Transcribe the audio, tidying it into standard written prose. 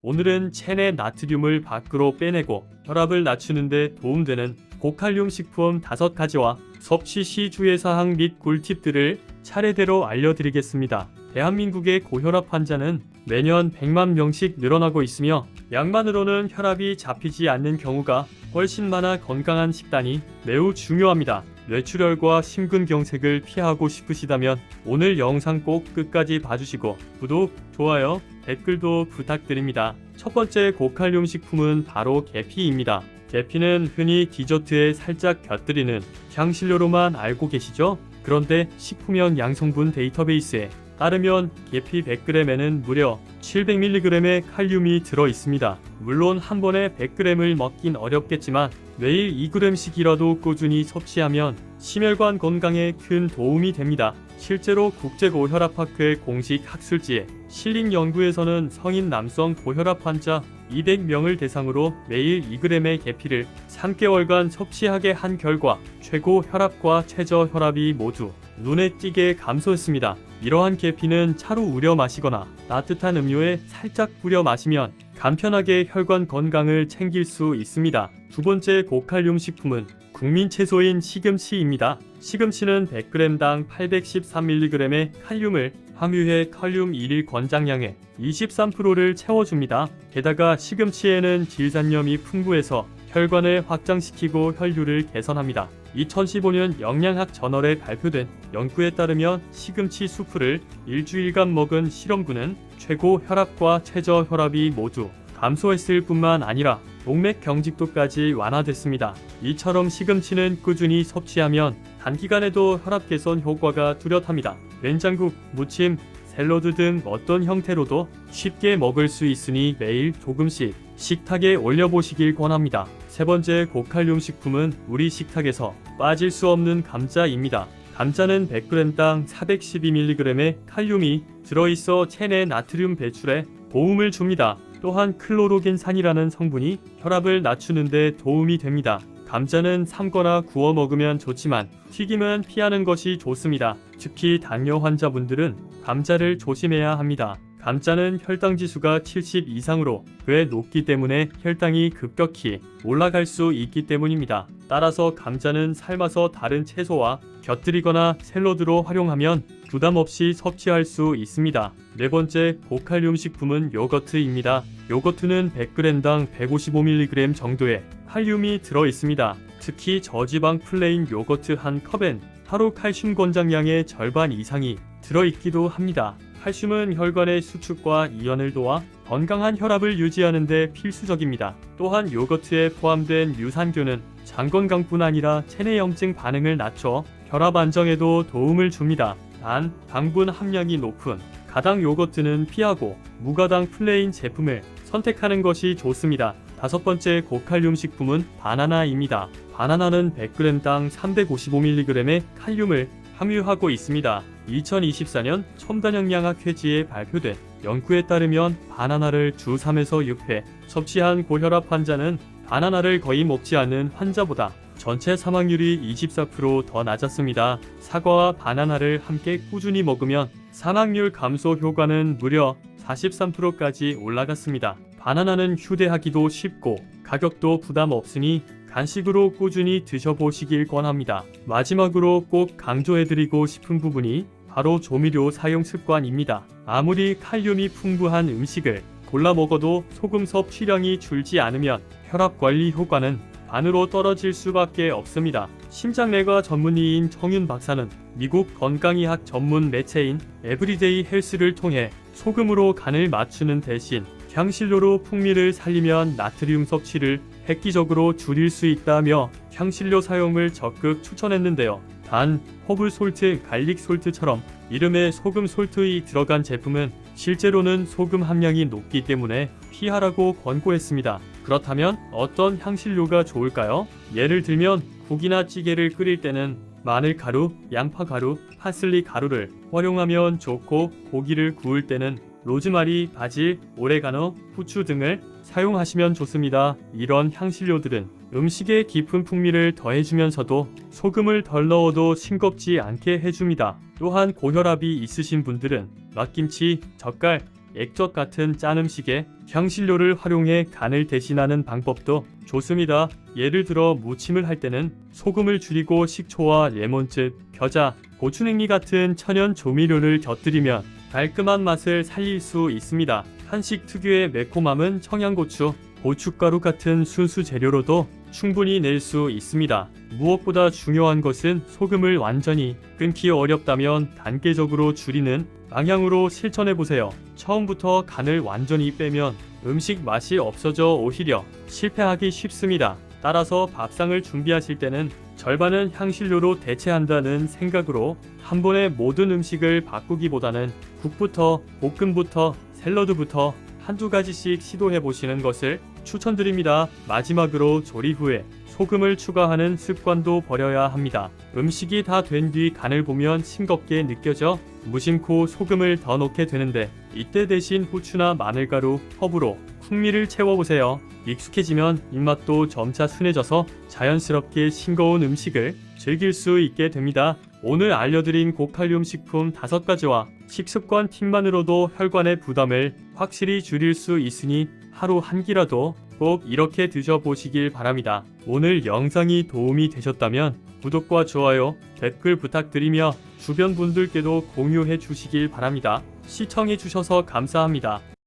오늘은 체내 나트륨을 밖으로 빼내고 혈압을 낮추는 데 도움되는 고칼륨 식품 5가지와 섭취 시 주의사항 및 꿀팁들을 차례대로 알려드리겠습니다. 대한민국의 고혈압 환자는 매년 100만 명씩 늘어나고 있으며 약만으로는 혈압이 잡히지 않는 경우가 훨씬 많아 건강한 식단이 매우 중요합니다. 뇌출혈과 심근경색을 피하고 싶으시다면 오늘 영상 꼭 끝까지 봐주시고 구독, 좋아요, 댓글도 부탁드립니다. 첫 번째 고칼륨 식품은 바로 계피입니다. 계피는 흔히 디저트에 살짝 곁들이는 향신료로만 알고 계시죠? 그런데 식품형 양성분 데이터베이스에 따르면 계피 100g에는 무려 700mg의 칼륨이 들어 있습니다. 물론 한 번에 100g을 먹긴 어렵겠지만 매일 2g씩이라도 꾸준히 섭취하면 심혈관 건강에 큰 도움이 됩니다. 실제로 국제고혈압학회 공식 학술지에 실린 연구에서는 성인 남성 고혈압 환자 200명을 대상으로 매일 2g의 계피를 3개월간 섭취하게 한 결과 최고 혈압과 최저 혈압이 모두 눈에 띄게 감소했습니다. 이러한 계피는 차로 우려 마시거나 따뜻한 음료에 살짝 뿌려 마시면 간편하게 혈관 건강을 챙길 수 있습니다. 두 번째 고칼륨 식품은 국민 채소인 시금치입니다. 시금치는 100g당 813mg의 칼륨을 함유해 칼륨 1일 권장량의 23%를 채워줍니다. 게다가 시금치에는 질산염이 풍부해서 혈관을 확장시키고 혈류를 개선합니다. 2015년 영양학 저널에 발표된 연구에 따르면 시금치 수프를 일주일간 먹은 실험군은 최고 혈압과 최저 혈압이 모두 감소했을 뿐만 아니라 동맥 경직도까지 완화됐습니다. 이처럼 시금치는 꾸준히 섭취하면 단기간에도 혈압 개선 효과가 뚜렷합니다. 된장국, 무침, 샐러드 등 어떤 형태로도 쉽게 먹을 수 있으니 매일 조금씩 식탁에 올려보시길 권합니다. 세 번째 고칼륨 식품은 우리 식탁에서 빠질 수 없는 감자입니다. 감자는 100g당 412mg의 칼륨이 들어있어 체내 나트륨 배출에 도움을 줍니다. 또한 클로로겐산이라는 성분이 혈압을 낮추는 데 도움이 됩니다. 감자는 삶거나 구워 먹으면 좋지만 튀김은 피하는 것이 좋습니다. 특히 당뇨 환자분들은 감자를 조심해야 합니다. 감자는 혈당 지수가 70 이상으로 꽤 높기 때문에 혈당이 급격히 올라갈 수 있기 때문입니다. 따라서 감자는 삶아서 다른 채소와 곁들이거나 샐러드로 활용하면 부담 없이 섭취할 수 있습니다. 네 번째 고칼륨 식품은 요거트입니다. 요거트는 100g당 155mg 정도의 칼륨이 들어 있습니다. 특히 저지방 플레인 요거트 한 컵엔 하루 칼슘 권장량의 절반 이상이 들어있기도 합니다. 칼슘은 혈관의 수축과 이완을 도와 건강한 혈압을 유지하는 데 필수적입니다. 또한 요거트에 포함된 유산균은 장 건강뿐 아니라 체내염증 반응을 낮춰 혈압 안정에도 도움을 줍니다. 단, 당분 함량이 높은 가당 요거트는 피하고 무가당 플레인 제품을 선택하는 것이 좋습니다. 다섯 번째 고칼륨 식품은 바나나입니다. 바나나는 100g당 355mg의 칼륨을 함유하고 있습니다. 2024년 첨단영양학회지에 발표된 연구에 따르면 바나나를 주 3에서 6회 섭취한 고혈압 환자는 바나나를 거의 먹지 않는 환자보다 전체 사망률이 24% 더 낮았습니다. 사과와 바나나를 함께 꾸준히 먹으면 사망률 감소 효과는 무려 43%까지 올라갔습니다. 바나나는 휴대하기도 쉽고 가격도 부담 없으니 간식으로 꾸준히 드셔보시길 권합니다. 마지막으로 꼭 강조해드리고 싶은 부분이 바로 조미료 사용 습관입니다. 아무리 칼륨이 풍부한 음식을 골라 먹어도 소금 섭취량이 줄지 않으면 혈압 관리 효과는 반으로 떨어질 수밖에 없습니다. 심장내과 전문의인 정윤 박사는 미국 건강의학 전문 매체인 에브리데이 헬스를 통해 소금으로 간을 맞추는 대신 향신료로 풍미를 살리면 나트륨 섭취를 획기적으로 줄일 수 있다며 향신료 사용을 적극 추천했는데요. 단, 허브 솔트, 갈릭 솔트처럼 이름에 소금 솔트이 들어간 제품은 실제로는 소금 함량이 높기 때문에 피하라고 권고했습니다. 그렇다면 어떤 향신료가 좋을까요? 예를 들면 국이나 찌개를 끓일 때는 마늘가루, 양파가루, 파슬리 가루를 활용하면 좋고 고기를 구울 때는 로즈마리, 바질, 오레가노, 후추 등을 사용하시면 좋습니다. 이런 향신료들은 음식에 깊은 풍미를 더해주면서도 소금을 덜 넣어도 싱겁지 않게 해줍니다. 또한 고혈압이 있으신 분들은 막김치, 젓갈, 액젓 같은 짠 음식에 향신료를 활용해 간을 대신하는 방법도 좋습니다. 예를 들어 무침을 할 때는 소금을 줄이고 식초와 레몬즙, 겨자, 고추냉이 같은 천연 조미료를 곁들이면 깔끔한 맛을 살릴 수 있습니다. 한식 특유의 매콤함은 청양고추, 고춧가루 같은 순수 재료로도 충분히 낼 수 있습니다. 무엇보다 중요한 것은 소금을 완전히 끊기 어렵다면 단계적으로 줄이는 방향으로 실천해보세요. 처음부터 간을 완전히 빼면 음식 맛이 없어져 오히려 실패하기 쉽습니다. 따라서 밥상을 준비하실 때는 절반은 향신료로 대체한다는 생각으로 한 번에 모든 음식을 바꾸기보다는 국부터, 볶음부터, 샐러드부터 한두 가지씩 시도해 보시는 것을 추천드립니다. 마지막으로 조리 후에 소금을 추가하는 습관도 버려야 합니다. 음식이 다 된 뒤 간을 보면 싱겁게 느껴져 무심코 소금을 더 넣게 되는데 이때 대신 후추나 마늘가루, 허브로 풍미를 채워보세요. 익숙해지면 입맛도 점차 순해져서 자연스럽게 싱거운 음식을 즐길 수 있게 됩니다. 오늘 알려드린 고칼륨 식품 5가지와 식습관 팁만으로도 혈관의 부담을 확실히 줄일 수 있으니 하루 한 끼라도 꼭 이렇게 드셔보시길 바랍니다. 오늘 영상이 도움이 되셨다면 구독과 좋아요, 댓글 부탁드리며 주변 분들께도 공유해 주시길 바랍니다. 시청해 주셔서 감사합니다.